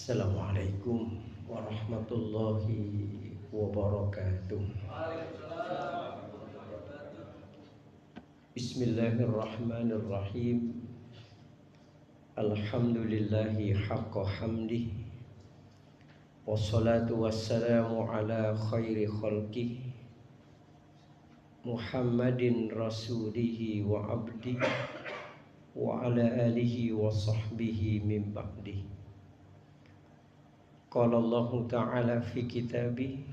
Assalamualaikum warahmatullahi wabarakatuh. Bismillahirrahmanirrahim. Alhamdulillahi haqqa hamdih. Wassalatu wassalamu ala khairi khalqih Muhammadin rasulihi wa abdih wa ala alihi wa sahbihi min ba'dih. Qala Allah Ta'ala fi kitabih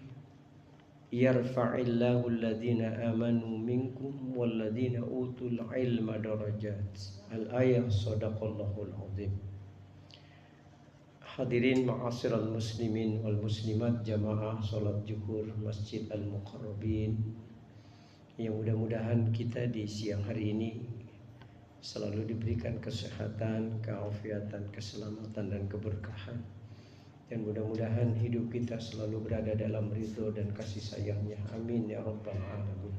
yarfa'illahu alladhina amanu minkum walladhina utul ilma darajat. Al-ayah sadaqallahul azim. Hadirin ma'asyiral muslimin wal muslimat jamaah salat zuhur Masjid Al-Muqarrabin, yang mudah-mudahan kita di siang hari ini selalu diberikan kesehatan, keafiatan, keselamatan dan keberkahan. Dan mudah-mudahan hidup kita selalu berada dalam ridho dan kasih sayangnya. Amin ya rabbal alamin.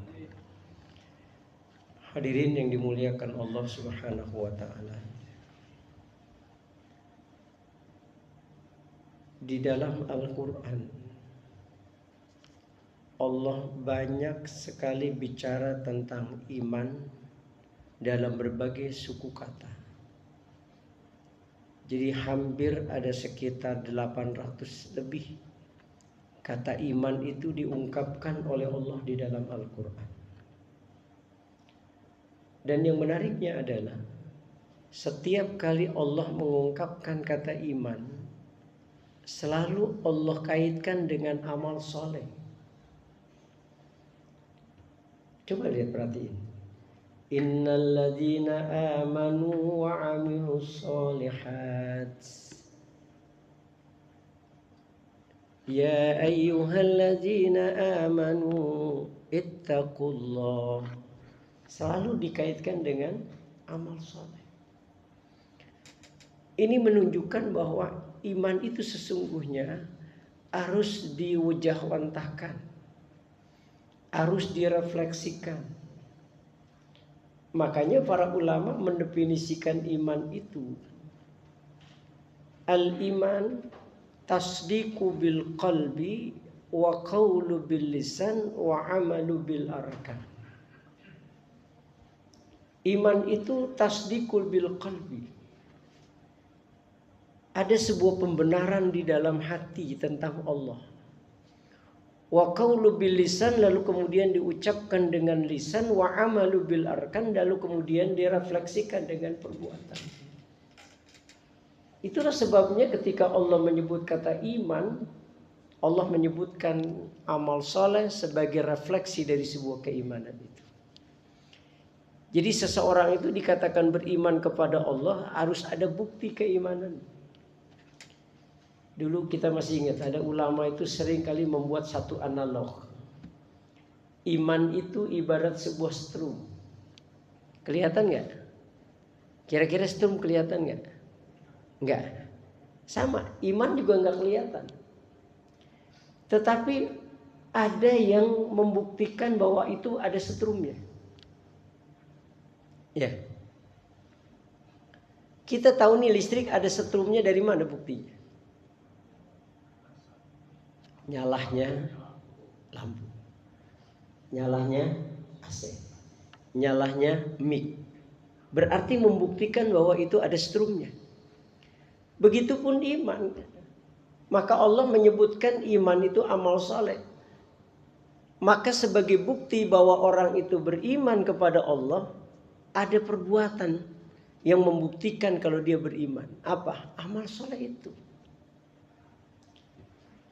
Hadirin yang dimuliakan Allah Subhanahu wa ta'ala, di dalam Al-Quran Allah banyak sekali bicara tentang iman dalam berbagai suku kata. Jadi hampir ada sekitar 800 lebih kata iman itu diungkapkan oleh Allah di dalam Al-Quran. Dan yang menariknya adalah setiap kali Allah mengungkapkan kata iman, selalu Allah kaitkan dengan amal soleh. Coba lihat, perhatiin. Innal ladzina amanu wa 'amilus sholihat ya ayyuhalladzina amanu ittaqullah. Selalu dikaitkan dengan amal soleh. Ini menunjukkan bahwa iman itu sesungguhnya harus diwujahwantahkan, harus direfleksikan. Makanya para ulama mendefinisikan iman itu, al-iman tasdiqu bil qalbi wa qawlu bil lisan wa amalu bil arkan. Iman itu tasdiqul bil qalbi. Ada sebuah pembenaran di dalam hati tentang Allah. Wa qawlu bil lisan, lalu kemudian diucapkan dengan lisan, wa amalu bil arkan, lalu kemudian direfleksikan dengan perbuatan. Itulah sebabnya ketika Allah menyebut kata iman, Allah menyebutkan amal soleh sebagai refleksi dari sebuah keimanan itu. Jadi seseorang itu dikatakan beriman kepada Allah harus ada bukti keimanan. Dulu kita masih ingat ada ulama itu sering kali membuat satu analog. Iman itu ibarat sebuah strum. Kelihatan nggak? Kira-kira strum kelihatan nggak? Nggak. Sama, iman juga nggak kelihatan. Tetapi ada yang membuktikan bahwa itu ada strumnya. Ya. Kita tahu nih listrik ada strumnya, dari mana buktinya? Nyalahnya lampu, nyalahnya AC, nyalahnya mic. Berarti membuktikan bahwa itu ada strumnya. Begitupun iman. Maka Allah menyebutkan iman itu amal soleh. Maka sebagai bukti bahwa orang itu beriman kepada Allah, ada perbuatan yang membuktikan kalau dia beriman. Apa? Amal soleh itu.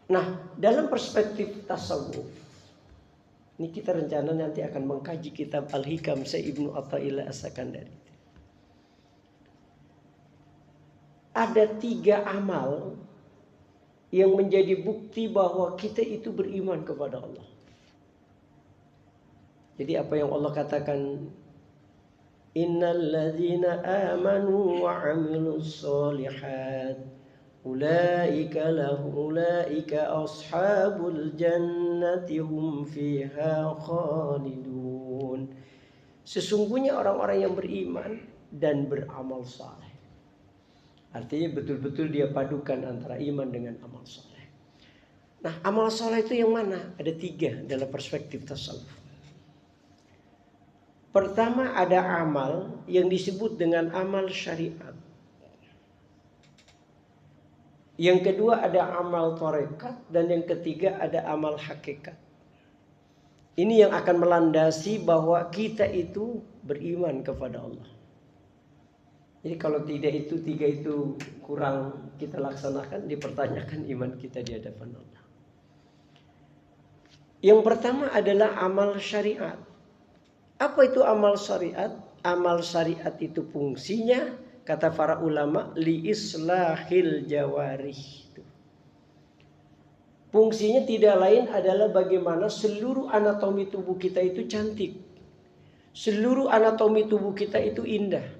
Nah, dalam perspektif tasawuf, ini kita rencana nanti akan mengkaji kitab Al-Hikam Ibnu Athaillah As-Sakandari. Ada 3 amal yang menjadi bukti bahwa kita itu beriman kepada Allah. Jadi apa yang Allah katakan, innal ladzina amanu wa 'amilus sholihat ulaika ashabul jannati hum fiha khalidun. Sesungguhnya orang-orang yang beriman dan beramal saleh, Artinya betul-betul dia padukan antara iman dengan amal soleh. Nah, amal soleh itu yang mana? Ada 3 dalam perspektif tasawuf. Pertama, ada amal yang disebut dengan amal syariat. Yang kedua ada amal tarekat, dan yang ketiga ada amal hakikat. Ini yang akan melandasi bahwa kita itu beriman kepada Allah. Jadi kalau tidak itu 3 itu kurang kita laksanakan, dipertanyakan iman kita di hadapan Allah. Yang pertama adalah amal syariat. Apa itu amal syariat? Amal syariat itu fungsinya, kata para ulama, li islahil jawarih. Fungsinya tidak lain adalah bagaimana seluruh anatomi tubuh kita itu cantik. Seluruh anatomi tubuh kita itu indah.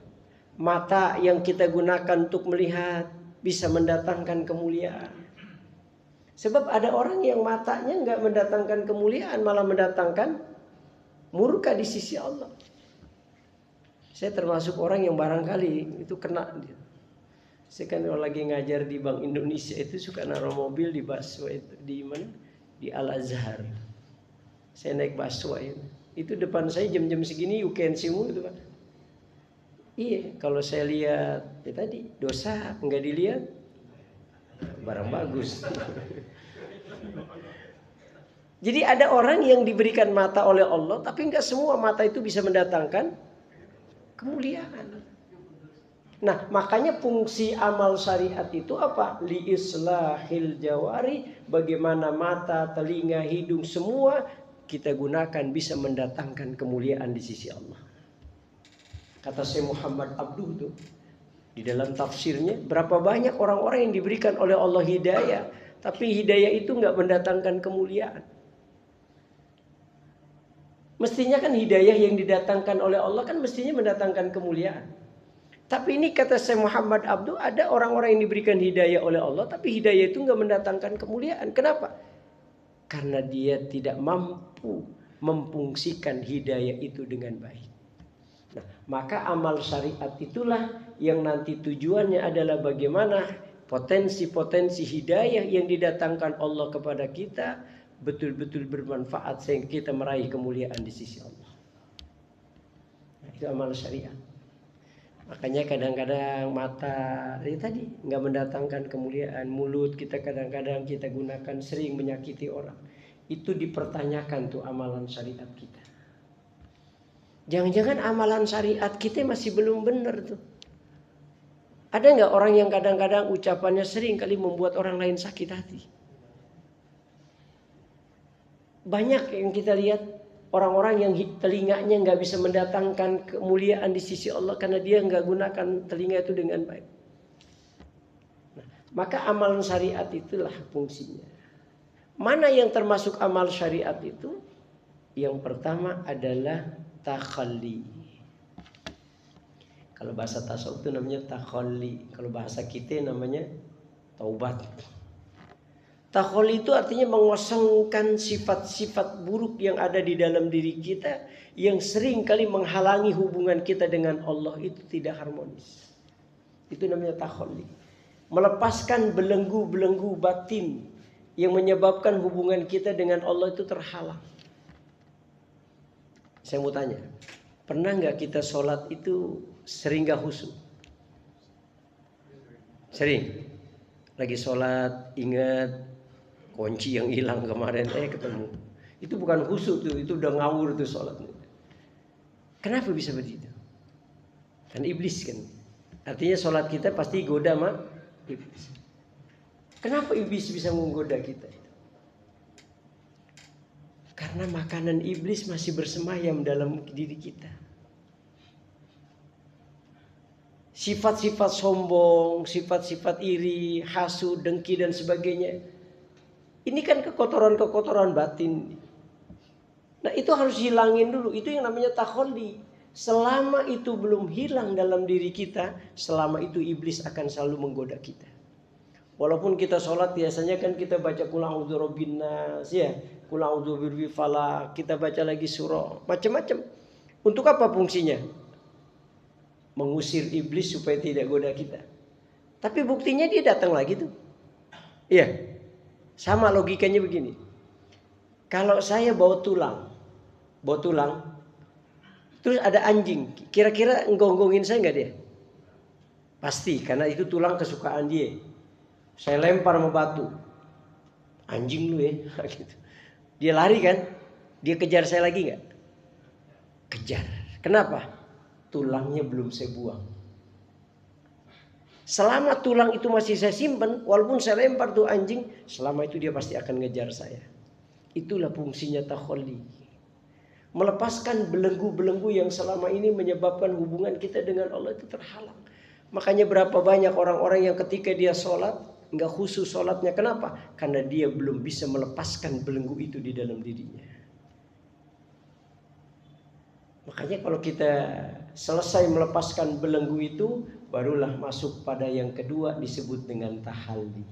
Mata yang kita gunakan untuk melihat bisa mendatangkan kemuliaan. Sebab ada orang yang matanya nggak mendatangkan kemuliaan, malah mendatangkan murka di sisi Allah. Saya termasuk orang yang barangkali itu kena. Saya kan kalau lagi ngajar di Bank Indonesia itu suka naruh mobil di Baswa itu, di mana? Di Al Azhar. Saya naik Baswa itu depan saya jam-jam segini you can see itu Pak. Iya, kalau saya lihat ya tadi dosa enggak dilihat, barang bagus. Jadi ada orang yang diberikan mata oleh Allah, tapi enggak semua mata itu bisa mendatangkan kemuliaan. Nah, makanya fungsi amal syariat itu apa? Li islahil jawari, bagaimana mata, telinga, hidung semua kita gunakan bisa mendatangkan kemuliaan di sisi Allah. Kata Syekh Muhammad Abduh tuh di dalam tafsirnya, berapa banyak orang-orang yang diberikan oleh Allah hidayah, tapi hidayah itu nggak mendatangkan kemuliaan. Mestinya kan hidayah yang didatangkan oleh Allah kan mestinya mendatangkan kemuliaan. Tapi ini kata Syekh Muhammad Abduh, ada orang-orang yang diberikan hidayah oleh Allah, tapi hidayah itu nggak mendatangkan kemuliaan. Kenapa? Karena dia tidak mampu memfungsikan hidayah itu dengan baik. Nah, maka amal syariat itulah yang nanti tujuannya adalah bagaimana potensi-potensi hidayah yang didatangkan Allah kepada kita betul-betul bermanfaat sehingga kita meraih kemuliaan di sisi Allah. Nah, itu amal syariat. Makanya kadang-kadang mata tadi nggak mendatangkan kemuliaan, mulut kita kadang-kadang kita gunakan sering menyakiti orang. Itu dipertanyakan tuh amalan syariat kita. Jangan-jangan amalan syariat kita masih belum benar tuh. Ada nggak orang yang kadang-kadang ucapannya sering kali membuat orang lain sakit hati? Banyak yang kita lihat orang-orang yang telinganya nggak bisa mendatangkan kemuliaan di sisi Allah karena dia nggak gunakan telinga itu dengan baik. Nah, maka amalan syariat itulah fungsinya. Mana yang termasuk amal syariat itu? Yang pertama adalah takhalli. Kalau bahasa tasawuf itu namanya takhalli. Kalau bahasa kita namanya taubat. Takhalli itu artinya mengosongkan sifat-sifat buruk yang ada di dalam diri kita, yang sering kali menghalangi hubungan kita dengan Allah itu tidak harmonis. Itu namanya takhalli. Melepaskan belenggu-belenggu batin yang menyebabkan hubungan kita dengan Allah itu terhalang. Saya mau tanya, pernah nggak kita sholat itu sering gak khusyuk? Sering. Lagi sholat ingat kunci yang hilang kemarin ketemu. Itu bukan khusyuk tuh, itu udah ngawur tuh sholatnya. Kenapa bisa begitu? Kan iblis kan. Artinya sholat kita pasti goda sama iblis. Kenapa iblis bisa menggoda kita? Karena makanan iblis masih bersemayam dalam diri kita. Sifat-sifat sombong, sifat-sifat iri, hasud, dengki dan sebagainya. Ini kan kekotoran-kekotoran batin. Nah, itu harus hilangin dulu. Itu yang namanya takhalli. Selama itu belum hilang dalam diri kita, selama itu iblis akan selalu menggoda kita. Walaupun kita sholat biasanya kan kita baca qul a'udzu birabbin nas ya, qul a'udzu birabbil falaq, kita baca lagi surah, macam-macam. Untuk apa fungsinya? Mengusir iblis supaya tidak goda kita. Tapi buktinya dia datang lagi tuh. Iya. Sama logikanya begini. Kalau saya bawa tulang, terus ada anjing, kira-kira nggonggongin saya nggak dia? Pasti, karena itu tulang kesukaan dia. Saya lempar sama batu, anjing lu ya, gitu. Dia lari kan? Dia kejar saya lagi nggak? Kejar. Kenapa? Tulangnya belum saya buang. Selama tulang itu masih saya simpan, walaupun saya lempar tuh anjing, selama itu dia pasti akan ngejar saya. Itulah fungsinya takhalli. Melepaskan belenggu-belenggu yang selama ini menyebabkan hubungan kita dengan Allah itu terhalang. Makanya berapa banyak orang-orang yang ketika dia sholat, nggak khusyuk sholatnya. Kenapa? Karena dia belum bisa melepaskan belenggu itu di dalam dirinya. Makanya kalau kita selesai melepaskan belenggu itu, barulah masuk pada yang kedua disebut dengan tahalli.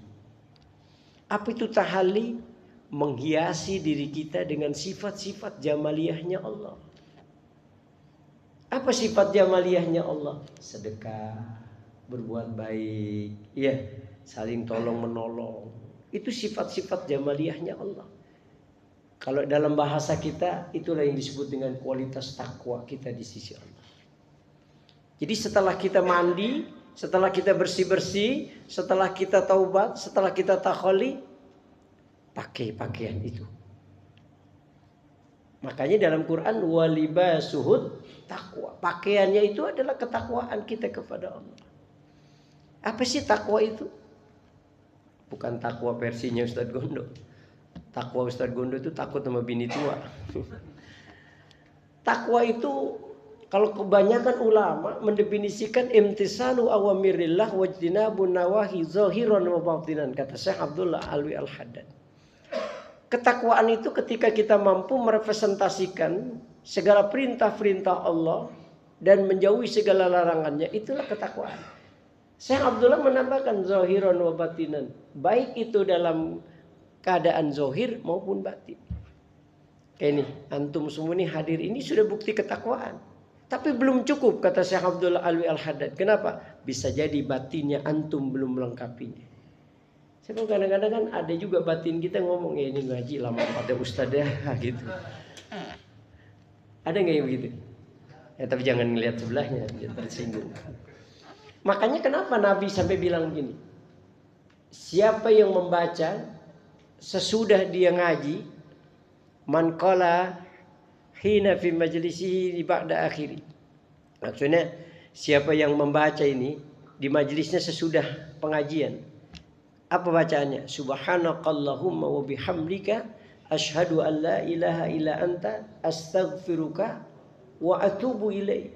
Apa itu tahalli? Menghiasi diri kita dengan sifat-sifat jamaliyahnya Allah. Apa sifat jamaliyahnya Allah? Sedekah, berbuat baik, ya, saling tolong menolong. Itu sifat-sifat jamaliyahnya Allah. Kalau dalam bahasa kita, itulah yang disebut dengan kualitas takwa kita di sisi Allah. Jadi setelah kita mandi, setelah kita bersih-bersih, setelah kita taubat, setelah kita takhalli, pakai pakaian itu. Makanya dalam Quran walibasuhud takwa. Pakaiannya itu adalah ketakwaan kita kepada Allah. Apa sih takwa itu? Bukan takwa versinya Ustadz Gondo. Takwa Ustadz Gondo itu takut sama bini tua. Takwa itu kalau kebanyakan ulama mendefinisikan imtisalu awamirillah wajtinabun nawahi zahiran wa batinan, kata Syekh Abdullah Alwi Al-Haddad. Ketakwaan itu ketika kita mampu merepresentasikan segala perintah-perintah Allah dan menjauhi segala larangannya, itulah ketakwaan. Syekh Abdullah menambahkan zahiran wa batinan, baik itu dalam keadaan zahir maupun batin. Kayak ini, antum semua ini hadir ini sudah bukti ketakwaan. Tapi belum cukup, kata Syekh Abdullah Alwi Al-Haddad. Kenapa? Bisa jadi batinnya antum belum melengkapinya. Sebab kadang-kadang kan ada juga batin kita ngomong, ya ini ngaji lama pada ustadz ya, gitu. Ada nggak yang begitu? Ya tapi jangan ngelihat sebelahnya, dia tersinggung. Makanya kenapa Nabi sampai bilang begini, siapa yang membaca sesudah dia ngaji, man qala hina fi majlisihi ba'da akhiri. Maksudnya siapa yang membaca ini di majlisnya sesudah pengajian. Apa bacaannya? Subhanakallahumma wa bihamdika asyhadu an la ilaha illa anta astaghfiruka wa atubu ilaik.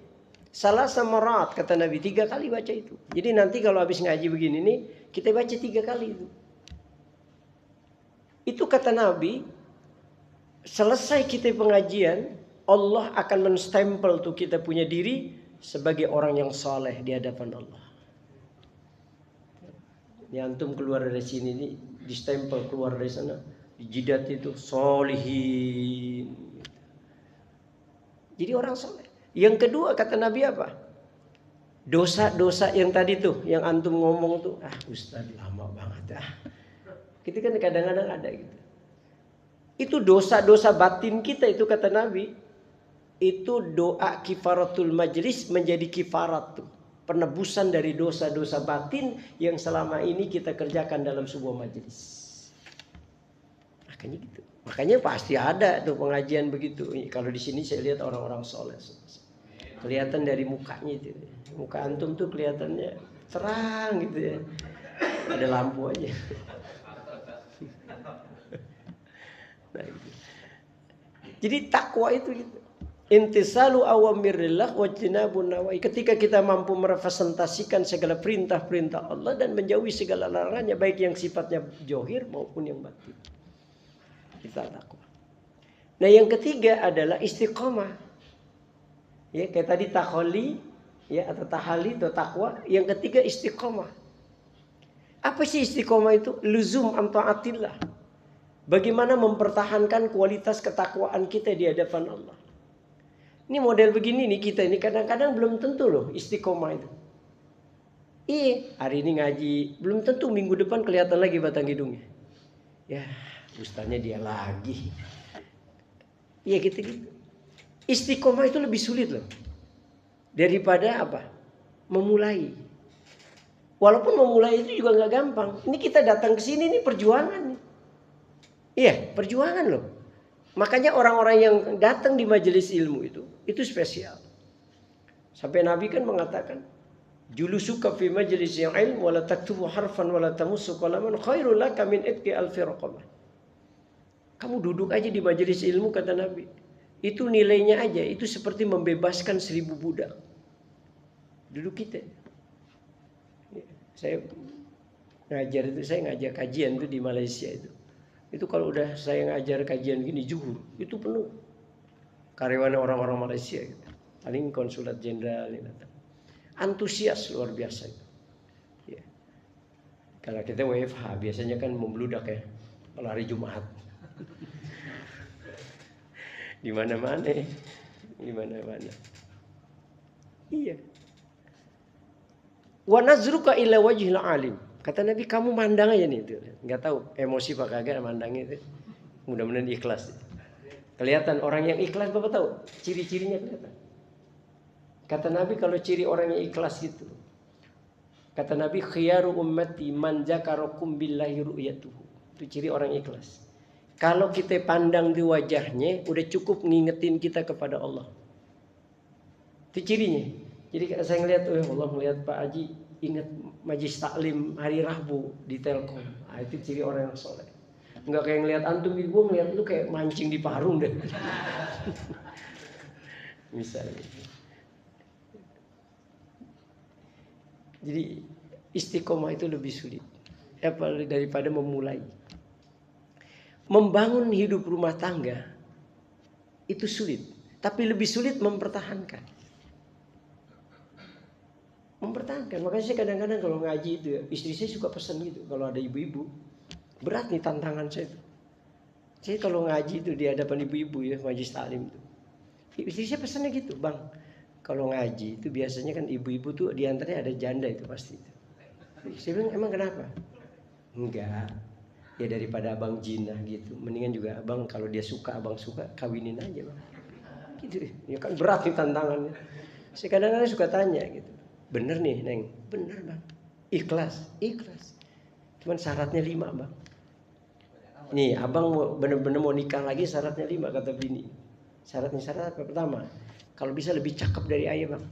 Salasa marat, kata Nabi, 3 kali baca itu. Jadi nanti kalau habis ngaji begini nih, kita baca 3 kali itu. Itu kata Nabi, selesai kita pengajian, Allah akan menstempel tuh kita punya diri sebagai orang yang saleh di hadapan Allah. Ya antum keluar dari sini nih, distempel keluar dari sana, di jidat itu solihin. Jadi orang saleh. Yang kedua kata Nabi apa? Dosa-dosa yang tadi tuh, yang antum ngomong tuh, Ustaz lama banget ah. Kita kan kadang-kadang ada gitu. Itu dosa-dosa batin kita itu kata Nabi, itu doa kifaratul majlis menjadi kifarat tuh. Penebusan dari dosa-dosa batin yang selama ini kita kerjakan dalam sebuah majelis. Makanya gitu. Makanya pasti ada tuh pengajian begitu. Kalau di sini saya lihat orang-orang soleh. Kelihatan dari mukanya itu. Muka antum tuh kelihatannya terang gitu ya. Ada lampu aja. Nah, gitu. Jadi takwa itu gitu. Intisalu awamirillah wajtinabun nawahi. Ketika kita mampu merepresentasikan segala perintah-perintah Allah dan menjauhi segala larangannya, baik yang sifatnya zahir maupun yang batin. Kita takwa. Nah, yang ketiga adalah istiqomah. Ya, kayak tadi takhalli, ya, atau tahalli atau takwa. Yang ketiga istiqomah. Apa sih istiqomah itu? Luzum an taatillah. Bagaimana mempertahankan kualitas ketakwaan kita di hadapan Allah. Ini model begini nih kita ini kadang-kadang belum tentu loh istiqomah itu. Iya, hari ini ngaji, belum tentu minggu depan kelihatan lagi batang hidungnya. Ya, ustaznya dia lagi. Iya gitu-gitu. Istiqomah itu lebih sulit loh daripada apa? Memulai. Walaupun memulai itu juga nggak gampang. Ini kita datang ke sini ini perjuangan nih. Iya, perjuangan loh. Makanya orang-orang yang datang di majelis ilmu itu spesial. Sampai Nabi kan mengatakan, julusuka fi majlis yang ilm wala taktubu harfan wala tamussu qalaman khairul laka min itqi alfi raqabah. Kamu duduk aja di majelis ilmu kata Nabi. Itu nilainya aja, itu seperti membebaskan 1000 budak. Duduk kita. Saya ngajar itu, saya ngajar kajian itu di Malaysia itu. Itu kalau udah saya ngajar kajian gini zuhur, itu penuh. Karyawan orang-orang Malaysia gitu. Paling konsulat jenderal ini datang. Antusias luar biasa itu. Ya. Kalau kita WFH biasanya kan membludak ya, kalau hari Jumat. Di mana-mana. Di mana-mana. Iya. Wa nazruka ila wajhil alim. Kata Nabi, kamu mandang aja nih itu. Enggak tahu emosi pak kagak mandangnya itu. Mudah-mudahan ikhlas. Kelihatan orang yang ikhlas Bapak tahu? Ciri-cirinya kelihatan. Kata Nabi kalau ciri orang yang ikhlas gitu. Kata Nabi khiyaru ummati man zakarakum billahi ru'yatuhu. Itu ciri orang ikhlas. Kalau kita pandang di wajahnya udah cukup ngingetin kita kepada Allah. Itu cirinya. Jadi saya ngelihat, Allah melihat Pak Haji ingat majlis taklim hari Rabu di Telkom. Nah, itu ciri orang yang soleh. Enggak kayak ngelihat antum, gue ngelihat lu kayak mancing di parung deh. Misalnya. Jadi istiqomah itu lebih sulit daripada memulai. Membangun hidup rumah tangga itu sulit, tapi lebih sulit mempertahankan. Makanya saya kadang-kadang kalau ngaji itu ya, istri saya suka pesan gitu. Kalau ada ibu-ibu, berat nih tantangan saya itu. Saya kalau ngaji itu di hadapan ibu-ibu ya, majlis taklim itu. Istri saya pesannya gitu, Bang. Kalau ngaji itu biasanya kan ibu-ibu tuh diantaranya ada janda itu pasti. Saya bilang emang kenapa? Enggak. Ya daripada abang jinah gitu. Mendingan juga abang kalau dia suka, abang suka, kawinin aja Bang. Gitu. Ya kan berat nih tantangannya. Saya kadang-kadang suka tanya gitu. Bener nih Neng? Bener Bang. Ikhlas. Cuman syaratnya 5 Bang. Nih abang bener-bener mau nikah lagi syaratnya 5 kata bini. Syarat apa? Pertama, kalau bisa lebih cakep dari ayah Bang.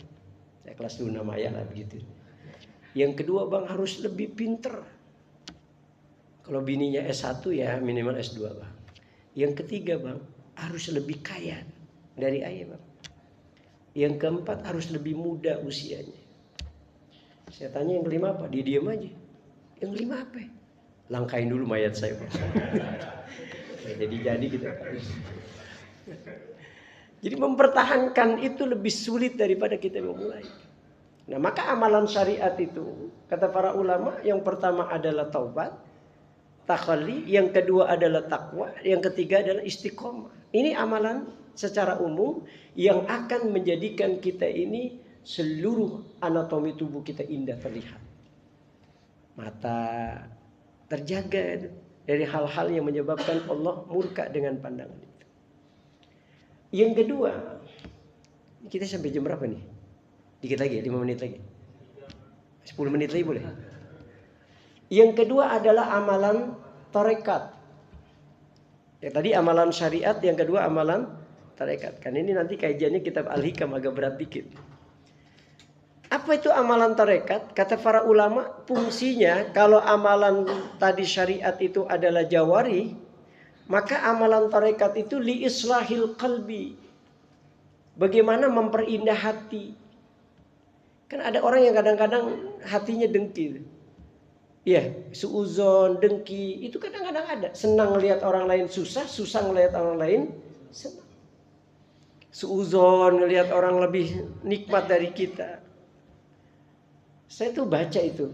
Saya kelas dulu nama ayah lah begitu. Yang kedua Bang harus lebih pinter. Kalau bininya S1 ya minimal S2 Bang. Yang ketiga Bang harus lebih kaya dari ayah Bang. Yang keempat harus lebih muda usianya. Saya tanya yang kelima apa? Dia diam aja. Yang kelima apa? Langkain dulu mayat saya Bang. Jadi kita. Jadi mempertahankan itu lebih sulit daripada kita memulai. Nah maka amalan syariat itu kata para ulama yang pertama adalah taubat, takhalli, yang kedua adalah takwa, yang ketiga adalah istiqomah. Ini amalan secara umum yang akan menjadikan kita ini seluruh anatomi tubuh kita indah terlihat. Mata terjaga dari hal-hal yang menyebabkan Allah murka dengan pandangan itu. Yang kedua, kita sampai jam berapa nih? Dikit lagi, 5 menit lagi. 10 menit lagi boleh? Yang kedua adalah amalan tarekat. Ya, tadi amalan syariat, yang kedua amalan tarekat. Kan ini nanti kajiannya kitab Al-Hikam agak berat dikit. Apa itu amalan tarekat? Kata para ulama, fungsinya kalau amalan tadi syariat itu adalah jawari, maka amalan tarekat itu li islahil qalbi. Bagaimana memperindah hati. Kan ada orang yang kadang-kadang hatinya dengki. Iya, suuzon, dengki, itu kadang-kadang ada. Senang melihat orang lain susah, susah melihat orang lain senang. Suuzon melihat orang lebih nikmat dari kita. Saya tuh baca itu.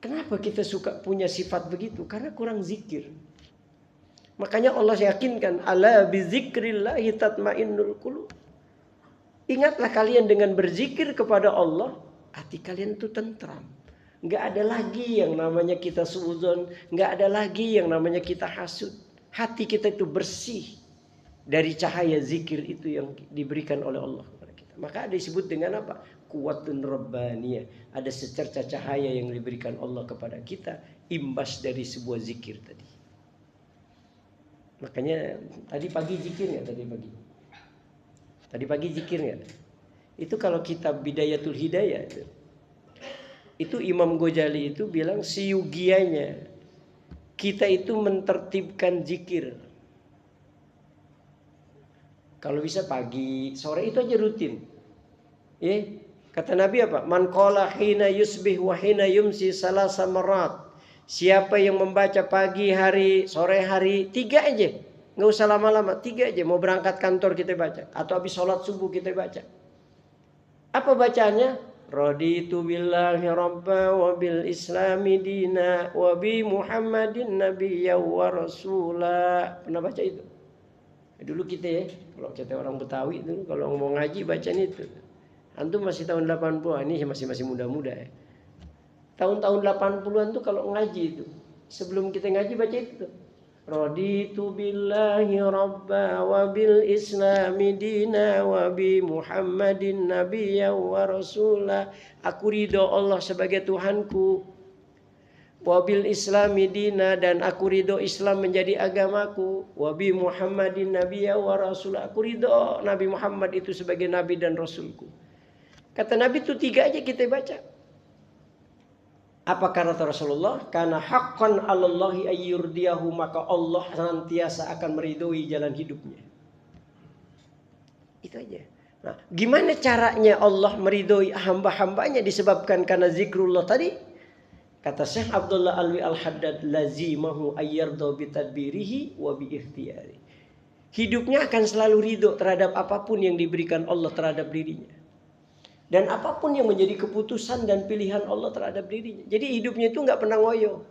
Kenapa kita suka punya sifat begitu? Karena kurang zikir. Makanya Allah yakinkan, ala bizikrillahi tatmainnul qulub. Ingatlah kalian dengan berzikir kepada Allah, Hati kalian itu tentram. Nggak ada lagi yang namanya kita suudzon, nggak ada lagi yang namanya kita hasud. Hati kita itu bersih dari cahaya zikir itu yang diberikan oleh Allah kepada kita. Maka ada disebut dengan apa? Quwwatun rabbaniyah. Ada secerca cahaya yang diberikan Allah kepada kita, imbas dari sebuah zikir tadi. Makanya tadi pagi zikir nggak? Tadi pagi zikir nggak? Itu kalau kitab Bidayatul Hidayah itu Imam Ghazali itu bilang siyugianya kita itu mentertibkan zikir. Kalau bisa pagi, sore itu aja rutin. Ya, kata Nabi apa? Man qala hina yusbih wa hina yumsi salasa marat. Siapa yang membaca pagi hari, sore hari, 3 aja. Nggak usah lama-lama, 3 aja. Mau berangkat kantor kita baca, atau habis sholat subuh kita baca. Apa bacanya? Raditu billahi rabba wa bil islami dina wa bi Muhammadin nabiyya wa rasula. Pernah baca itu? Dulu kita ya, kalau kita orang Betawi itu kalau mau ngaji bacanya itu. Antum masih tahun 80-an, ini masih muda-muda ya. Tahun-tahun 80-an tuh kalau ngaji itu, sebelum kita ngaji baca itu. Raditu billahi rabba wa bil islami dina wa bi Muhammadin nabiyya wa rasula. Aku ridho Allah sebagai Tuhanku. Wa bil islami dina, dan aku ridho Islam menjadi agamaku. Wa bi Muhammadin nabiyya wa rasula. Aku ridho Nabi Muhammad itu sebagai nabi dan rasulku. Kata Nabi itu 3 aja kita baca. Apa kata Rasulullah? Karena haqqan 'alallahi ayyurdiyahu, maka Allah senantiasa akan meridhoi jalan hidupnya. Itu aja. Nah, gimana caranya Allah meridhoi hamba-hambanya disebabkan karena zikrullah tadi? Kata Syekh Abdullah Alwi Al-Haddad, lazimahu ayyardo bitadbirihi wa bi ikhtiyari. Hidupnya akan selalu ridho terhadap apapun yang diberikan Allah terhadap dirinya. Dan apapun yang menjadi keputusan dan pilihan Allah terhadap dirinya. Jadi hidupnya itu nggak pernah ngoyo.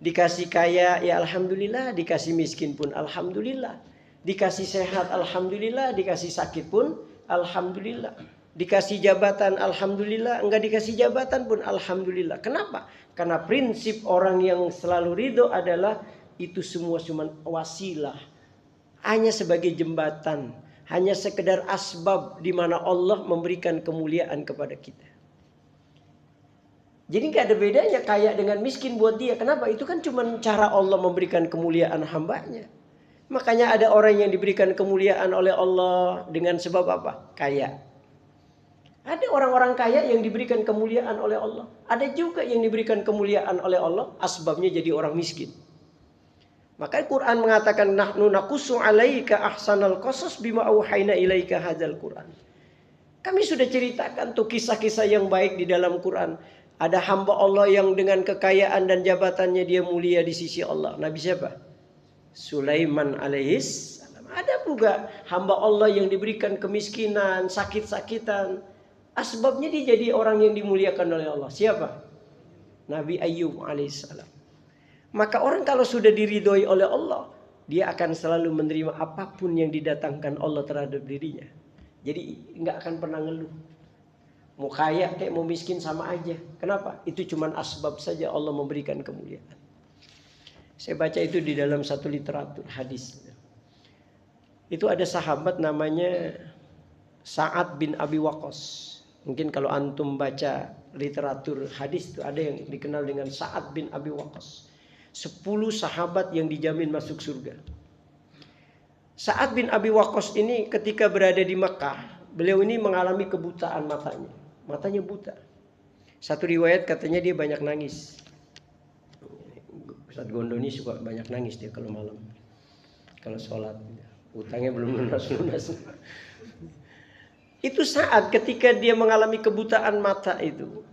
Dikasih kaya, ya alhamdulillah. Dikasih miskin pun alhamdulillah. Dikasih sehat, alhamdulillah. Dikasih sakit pun alhamdulillah. Dikasih jabatan, alhamdulillah. Enggak dikasih jabatan pun alhamdulillah. Kenapa? Karena prinsip orang yang selalu ridho adalah itu semua cuma wasilah. Hanya sebagai jembatan. Hanya sekedar asbab di mana Allah memberikan kemuliaan kepada kita. Jadi gak ada bedanya kaya dengan miskin buat dia. Kenapa? Itu kan cuma cara Allah memberikan kemuliaan hambanya. Makanya ada orang yang diberikan kemuliaan oleh Allah dengan sebab apa? Kaya. Ada orang-orang kaya yang diberikan kemuliaan oleh Allah. Ada juga yang diberikan kemuliaan oleh Allah, asbabnya jadi orang miskin. Maka Quran mengatakan nahnu naqussu 'alaika ahsanal qasas bima auhayna ilaika hadzal Quran. Kami sudah ceritakan tuh kisah-kisah yang baik di dalam Quran. Ada hamba Allah yang dengan kekayaan dan jabatannya dia mulia di sisi Allah. Nabi siapa? Sulaiman alaihis salam. Ada juga hamba Allah yang diberikan kemiskinan, sakit-sakitan. Asbabnya dia jadi orang yang dimuliakan oleh Allah. Siapa? Nabi Ayyub alaihissalam. Maka orang kalau sudah diridhoi oleh Allah, dia akan selalu menerima apapun yang didatangkan Allah terhadap dirinya. Jadi nggak akan pernah ngeluh. Mau kaya kayak mau miskin sama aja. Kenapa? Itu cuma asbab saja Allah memberikan kemuliaan. Saya baca itu di dalam satu literatur hadis. Itu ada sahabat namanya Sa'ad bin Abi Waqqas. Mungkin kalau antum baca literatur hadis itu ada yang dikenal dengan Sa'ad bin Abi Waqqas. 10 sahabat yang dijamin masuk surga. Sa'ad bin Abi Waqqas ini ketika berada di Makkah, beliau ini mengalami kebutaan matanya. Matanya buta. Satu riwayat katanya dia banyak nangis. Ustaz Gondo ini suka banyak nangis dia kalau malam. Kalau sholat. Utangnya belum lunas-lunas. Itu saat ketika dia mengalami kebutaan mata itu.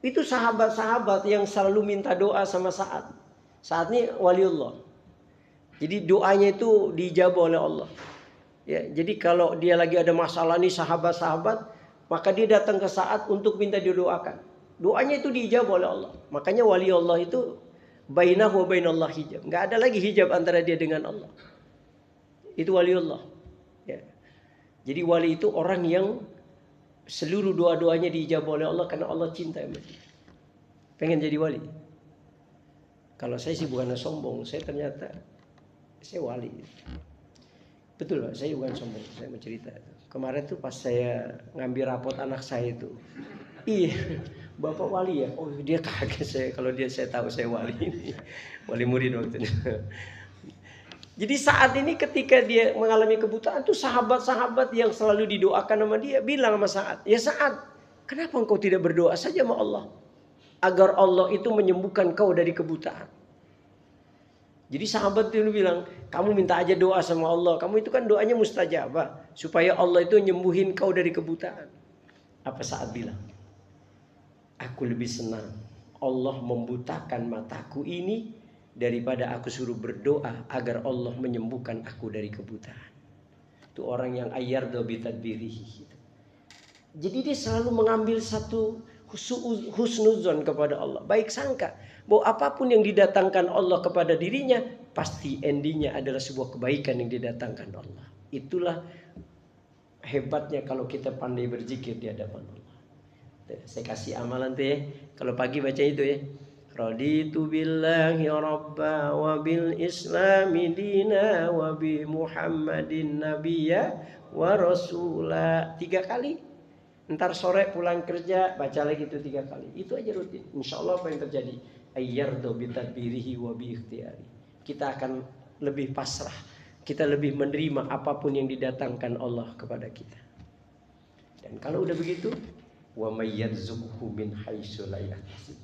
Itu sahabat-sahabat yang selalu minta doa sama Sa'ad. Sa'ad ini waliullah. Jadi doanya itu dijabah oleh Allah. Ya, jadi kalau dia lagi ada masalah nih sahabat-sahabat, maka dia datang ke Sa'ad untuk minta didoakan. Doanya itu dijabah oleh Allah. Makanya waliullah itu bainahu wa bainallah hijab. Enggak ada lagi hijab antara dia dengan Allah. Itu waliullah. Ya. Jadi wali itu orang yang seluruh doa-doanya diijabah oleh Allah karena Allah cinta sama dia. Pengen jadi wali. Kalau saya sih bukan sombong, saya ternyata saya wali. Betul Pak, saya bukan sombong, saya mau cerita. Kemarin tuh pas saya ngambil rapot anak saya itu, iya, Bapak wali ya? Oh dia kaget saya, kalau saya tahu saya wali ini, wali murid waktu itu. Jadi saat ini ketika dia mengalami kebutaan tuh sahabat-sahabat yang selalu didoakan sama dia bilang sama Sa'ad, ya Sa'ad, kenapa engkau tidak berdoa saja sama Allah agar Allah itu menyembuhkan kau dari kebutaan? Jadi sahabat itu bilang, kamu minta aja doa sama Allah, kamu itu kan doanya mustajabah supaya Allah itu nyembuhin kau dari kebutaan. Apa Sa'ad bilang? Aku lebih senang Allah membutakan mataku ini daripada aku suruh berdoa agar Allah menyembuhkan aku dari kebutaan. Itu orang yang ayyardu bitadbirihi. Jadi dia selalu mengambil satu husnuzon kepada Allah, baik sangka bahwa apapun yang didatangkan Allah kepada dirinya pasti endingnya adalah sebuah kebaikan yang didatangkan Allah. Itulah hebatnya kalau kita pandai berzikir di hadapan Allah. Saya kasih amalan tuh ya, kalau pagi baca itu ya. Raditu billahi rabba wa bil islami dina wa bi Muhammadin nabiyya wa rasula. 3 kali. Ntar sore pulang kerja baca lagi itu 3 kali. Itu aja rutin. Insyaallah apa yang terjadi? Ayyardu bitadbirihi wa bi ikhtiyari. Kita akan lebih pasrah. Kita lebih menerima apapun yang didatangkan Allah kepada kita. Dan kalau udah begitu, wa may yarzuqhu min haitsu la yahtasib.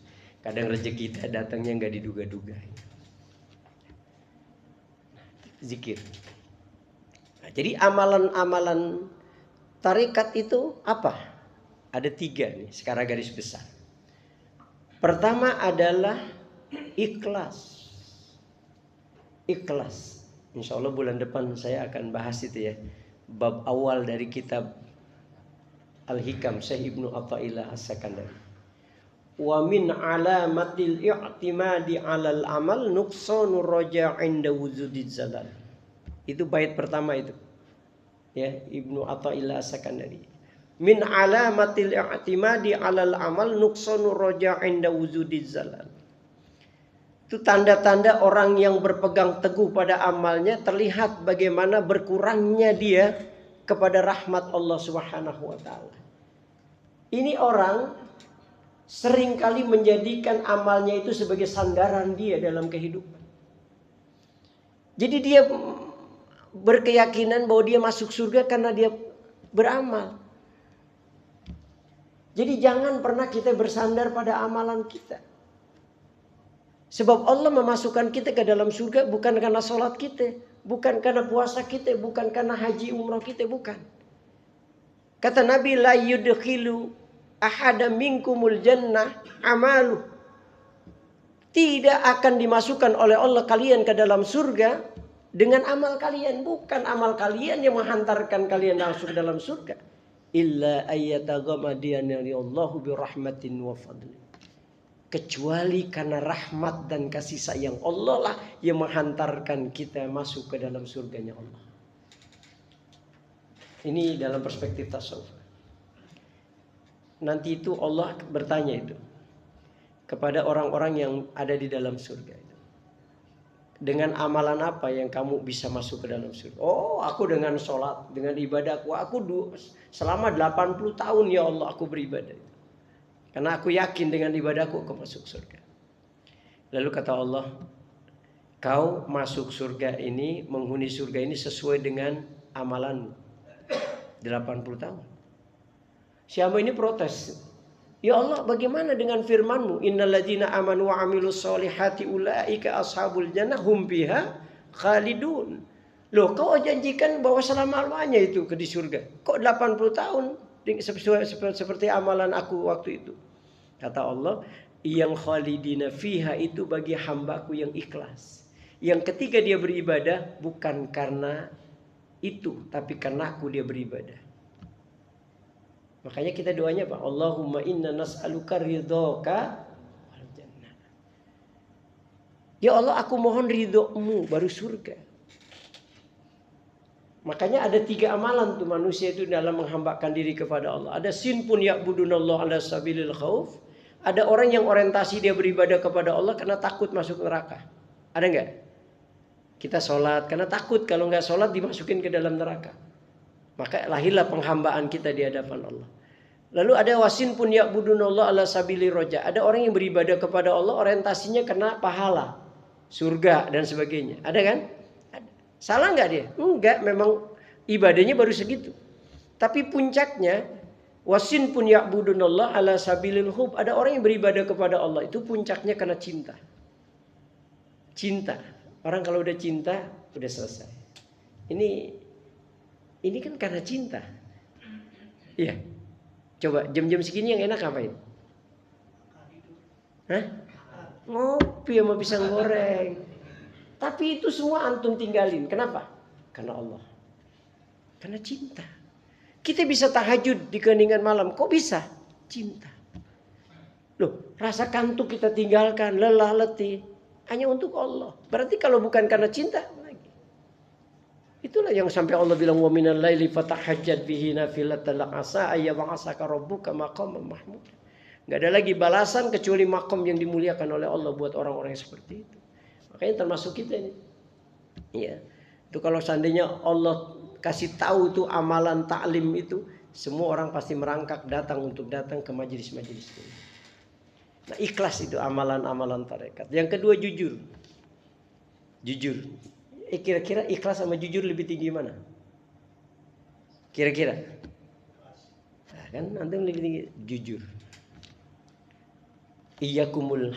Kadang rezeki kita datangnya nggak diduga-duga. Zikir. Nah, jadi amalan-amalan tarekat itu apa? Ada 3 nih, secara garis besar. Pertama adalah ikhlas. Ikhlas. Insya Allah bulan depan saya akan bahas itu ya. Bab awal dari kitab Al-Hikam Syekh Ibnu Athaillah As-Sakandari. Wa min alamatil i'timadi 'alal amal nuqsanur raja' 'inda wujudiz zalal. Itu bait pertama itu. Ya, Ibnu Athaillah As-Sakandari. Min alamatil i'timadi 'alal amal nuqsanur raja' 'inda wujudiz zalal. Itu tanda-tanda orang yang berpegang teguh pada amalnya terlihat bagaimana berkurangnya dia kepada rahmat Allah Subhanahu wa taala. Ini orang seringkali menjadikan amalnya itu sebagai sandaran dia dalam kehidupan. Jadi dia berkeyakinan bahwa dia masuk surga karena dia beramal. Jadi jangan pernah kita bersandar pada amalan kita. Sebab Allah memasukkan kita ke dalam surga bukan karena sholat kita, bukan karena puasa kita, bukan karena haji umrah kita, bukan. Kata Nabi, la yudkhilu ahada minkumul jannah amalu. Tidak akan dimasukkan oleh Allah kalian ke dalam surga dengan amal kalian. Bukan amal kalian yang menghantarkan kalian langsung ke dalam surga. Illa ayyataghamadiyana Allahu birahmatin wa fadli. Kecuali karena rahmat dan kasih sayang Allah lah yang menghantarkan kita masuk ke dalam surganya Allah. Ini dalam perspektif tasawuf. Nanti itu Allah bertanya itu kepada orang-orang yang ada di dalam surga itu. Dengan amalan apa yang kamu bisa masuk ke dalam surga? Oh, aku dengan sholat, dengan ibadahku. Aku selama 80 tahun ya Allah aku beribadah. Karena aku yakin dengan ibadahku aku masuk surga. Lalu kata Allah, kau masuk surga ini, menghuni surga ini sesuai dengan amalanmu. 80 tahun. Si hamba ini protes. Ya Allah, bagaimana dengan firman-Mu? Innalladzina amanu wa 'amilus solihati ulaika ashabul jannah hum fiha khalidun. Loh, kau janjikan bahwa selama-lamanya itu di surga. Kok 80 tahun seperti amalan aku waktu itu? Kata Allah, yang khalidina fiha itu bagi hambaku yang ikhlas. Yang ketika dia beribadah bukan karena itu, tapi karena aku dia beribadah. Makanya kita doanya Pak, Allahumma inna nas'aluka ridhoka wal jannah. Ya Allah, aku mohon ridhomu baru surga. Makanya ada 3 amalan tuh manusia itu dalam menghambakan diri kepada Allah. Ada sinpun ya'budunallah ala sabilil khauf. Ada orang yang orientasi dia beribadah kepada Allah karena takut masuk neraka. Ada nggak? Kita sholat karena takut kalau nggak sholat dimasukin ke dalam neraka. Maka lahirlah penghambaan kita di hadapan Allah. Lalu ada wasin pun ya'budunallah ala sabili roja. Ada orang yang beribadah kepada Allah orientasinya karena pahala, surga dan sebagainya. Ada kan? Ada. Salah nggak dia? Enggak, memang ibadahnya baru segitu. Tapi puncaknya wasin pun ya'budunallah ala sabilil hub. Ada orang yang beribadah kepada Allah itu puncaknya karena cinta. Cinta. Orang kalau udah cinta udah selesai. Ini kan karena cinta. Iya. Coba jam-jam segini yang enak ngapain? Hah? Ngopi sama pisang goreng. Tapi itu semua antum tinggalin. Kenapa? Karena Allah. Karena cinta. Kita bisa tahajud di keheningan malam. Kok bisa? Cinta. Loh, rasa kantuk kita tinggalkan, lelah letih. Hanya untuk Allah. Berarti kalau bukan karena cinta lagi. Itulah yang sampai Allah bilang wa minal laili fatahajjat bihi nafilatan lak asa ayyab'asaka rabbuka maqaman mahmud. Enggak ada lagi balasan kecuali makom yang dimuliakan oleh Allah buat orang-orang yang seperti itu. Makanya termasuk kita ini. Iya. Itu kalau seandainya Allah kasih tahu tuh amalan taklim itu, semua orang pasti merangkak datang ke majelis-majelis ini. Nah, ikhlas itu amalan-amalan tarekat. Yang kedua jujur. Jujur. Kira-kira ikhlas sama jujur lebih tinggi mana? Kira-kira? Nah, kan antum lebih tinggi jujur. Iyyakumul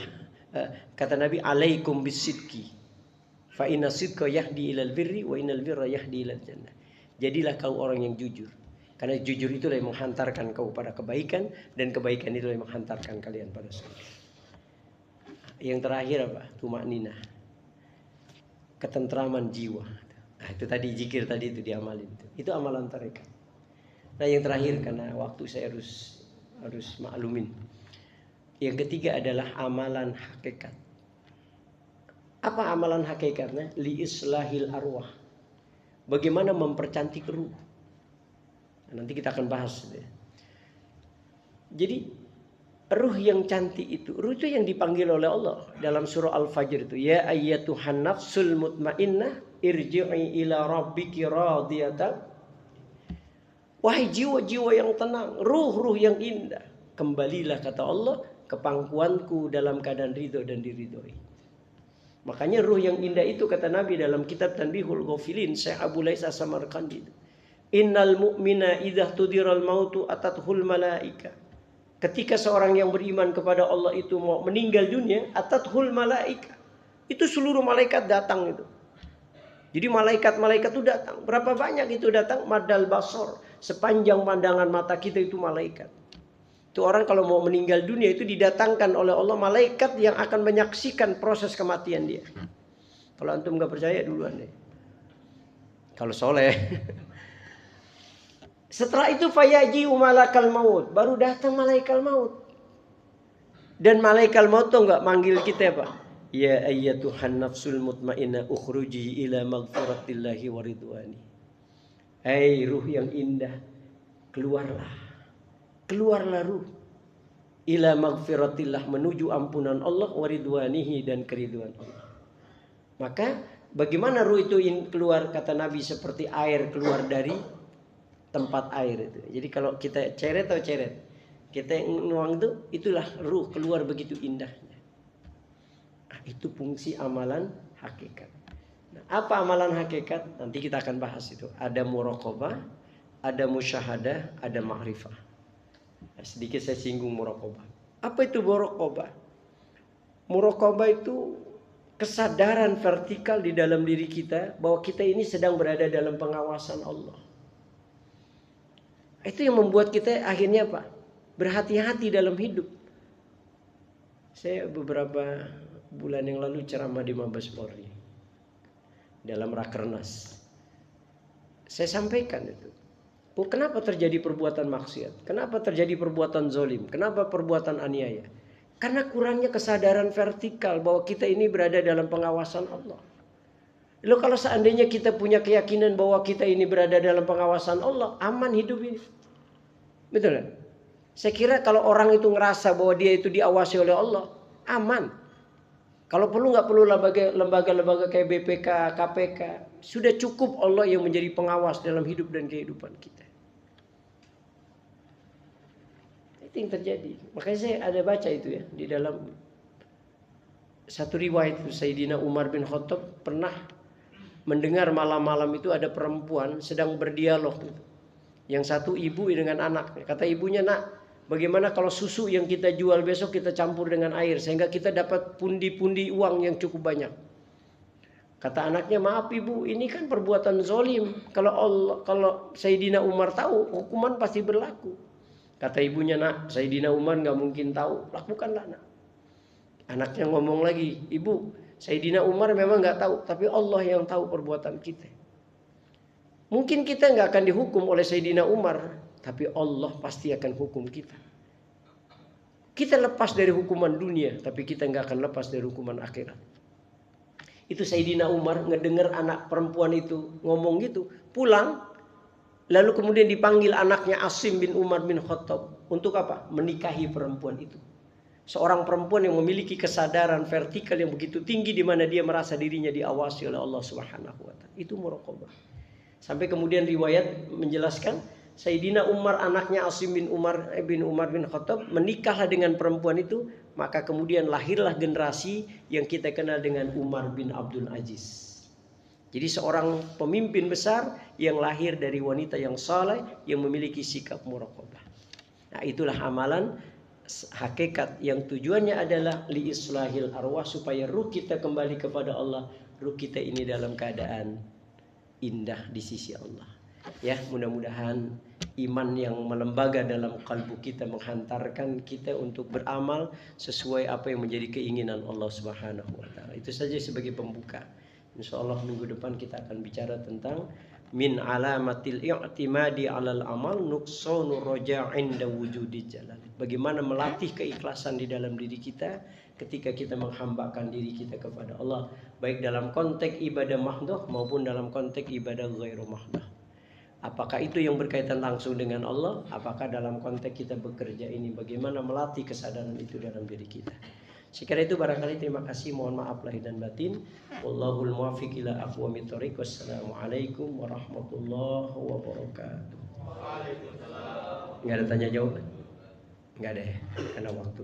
kata Nabi alaikum bisidqi. Fa inna sidqa yahdi ilal birri wa innal birra yahdi ilal jannah. Jadilah kau orang yang jujur. Karena jujur itulah yang menghantarkan kau pada kebaikan. Dan kebaikan itulah yang menghantarkan kalian pada surga. Yang terakhir apa? Tumakninah. Ketentraman jiwa. Nah, itu tadi zikir tadi itu diamalin. Itu amalan tarekat. Nah yang terakhir karena waktu saya harus maklumin. Yang ketiga adalah amalan hakikat. Apa amalan hakikatnya? Li islahil arwah. Bagaimana mempercantik ruh. Nanti kita akan bahas. Jadi ruh yang cantik itu, ruh itu yang dipanggil oleh Allah dalam surah Al-Fajr itu, ya ayyatuhan nafsul mutmainnah irji'i ila rabbiki radiyatan. Wahai jiwa-jiwa yang tenang, ruh-ruh yang indah, kembalilah kata Allah ke pangkuanku dalam keadaan ridho dan diridhoi. Makanya ruh yang indah itu kata Nabi dalam kitab Tanbihul Ghafilin, Syekh Abu Lais As-Samarqandi. Innal mu'mina idza tudiral mautu atathul malaika. Ketika seorang yang beriman kepada Allah itu mau meninggal dunia, atathul malaika. Itu seluruh malaikat datang itu. Jadi malaikat-malaikat itu datang. Berapa banyak itu datang? Madal basor. Sepanjang pandangan mata kita itu malaikat. Itu orang kalau mau meninggal dunia itu didatangkan oleh Allah malaikat yang akan menyaksikan proses kematian dia. Kalau antum gak percaya duluan deh. Kalau soleh. Setelah itu fayaji malakal maut, baru datang malaikat maut. Dan malaikat maut tuh enggak manggil kita apa? Ya ayyatuhan nafsul mutmainnah ukhruji ila maghfiratillahi wa ridwani. Hai ruh yang indah, keluarlah. Keluarlah ruh ila maghfiratillah, menuju ampunan Allah wa ridwanihi, dan keridhaan Allah. Maka bagaimana ruh itu keluar kata Nabi seperti air keluar dari tempat air itu. Jadi kalau kita ceret atau ceret, kita nuang itu, itulah ruh keluar begitu indahnya. Nah, itu fungsi amalan hakikat. Nah, apa amalan hakikat? Nanti kita akan bahas itu. Ada muraqabah, ada musyahadah, ada ma'rifah. Nah, sedikit saya singgung muraqabah. Apa itu muraqabah? Muraqabah itu kesadaran vertikal di dalam diri kita bahwa kita ini sedang berada dalam pengawasan Allah. Itu yang membuat kita akhirnya apa? Berhati-hati dalam hidup. Saya beberapa bulan yang lalu ceramah di Mabes Polri dalam Rakernas. Saya sampaikan itu. Oh, kenapa terjadi perbuatan maksiat? Kenapa terjadi perbuatan zolim? Kenapa perbuatan aniaya? Karena kurangnya kesadaran vertikal bahwa kita ini berada dalam pengawasan Allah. Loh, kalau seandainya kita punya keyakinan bahwa kita ini berada dalam pengawasan Allah, aman hidup ini. Betul kan? Saya kira kalau orang itu ngerasa bahwa dia itu diawasi oleh Allah, aman. Kalau perlu nggak perlu lembaga-lembaga kayak BPK, KPK. Sudah cukup Allah yang menjadi pengawas dalam hidup dan kehidupan kita. Itu yang terjadi. Makanya saya ada baca itu ya di dalam satu riwayat itu, Sayyidina Umar bin Khattab pernah mendengar malam-malam itu ada perempuan sedang berdialog. Yang satu ibu dengan anaknya. Kata ibunya, nak, bagaimana kalau susu yang kita jual besok kita campur dengan air sehingga kita dapat pundi-pundi uang yang cukup banyak. Kata anaknya, maaf ibu, ini kan perbuatan zolim. Kalau Sayyidina Umar tahu, hukuman pasti berlaku. Kata ibunya, nak, Sayyidina Umar nggak mungkin tahu, lakukanlah nak. Anaknya ngomong lagi, ibu, Sayyidina Umar memang nggak tahu, tapi Allah yang tahu perbuatan kita. Mungkin kita nggak akan dihukum oleh Sayyidina Umar, tapi Allah pasti akan hukum kita. Kita lepas dari hukuman dunia, tapi kita nggak akan lepas dari hukuman akhirat. Itu Sayyidina Umar ngedengar anak perempuan itu ngomong gitu, pulang, lalu kemudian dipanggil anaknya Asim bin Umar bin Khattab. Untuk apa? Menikahi perempuan itu. Seorang perempuan yang memiliki kesadaran vertikal yang begitu tinggi, di mana dia merasa dirinya diawasi oleh Allah Subhanahu wa taala. Itu muraqabah. Sampai kemudian riwayat menjelaskan Sayyidina Umar anaknya Asim bin Umar bin Khattab menikahlah dengan perempuan itu, maka kemudian lahirlah generasi yang kita kenal dengan Umar bin Abdul Aziz. Jadi seorang pemimpin besar yang lahir dari wanita yang saleh yang memiliki sikap muraqabah. Nah, itulah amalan hakikat yang tujuannya adalah li islahil arwah, supaya ruh kita kembali kepada Allah, ruh kita ini dalam keadaan indah di sisi Allah. Ya, mudah-mudahan iman yang melembaga dalam kalbu kita menghantarkan kita untuk beramal sesuai apa yang menjadi keinginan Allah Subhanahu wa taala. Itu saja sebagai pembuka. Insyaallah minggu depan kita akan bicara tentang min alamatil i'timadi 'alal amal nuqsanu raja' 'inda wujudi jalal. Bagaimana melatih keikhlasan di dalam diri kita ketika kita menghambakan diri kita kepada Allah, baik dalam konteks ibadah mahdoh maupun dalam konteks ibadah ghairu mahdoh. Apakah itu yang berkaitan langsung dengan Allah? Apakah dalam konteks kita bekerja ini bagaimana melatih kesadaran itu dalam diri kita? Sekiranya itu barangkali, terima kasih, mohon maaf lahir dan batin. Wallahul muwaffiq ila aqwamit thoriq. Wassalamualaikum warahmatullahi wabarakatuh. Waalaikumsalam. Enggak ada tanya jawab? Enggak ada ya, karena waktu.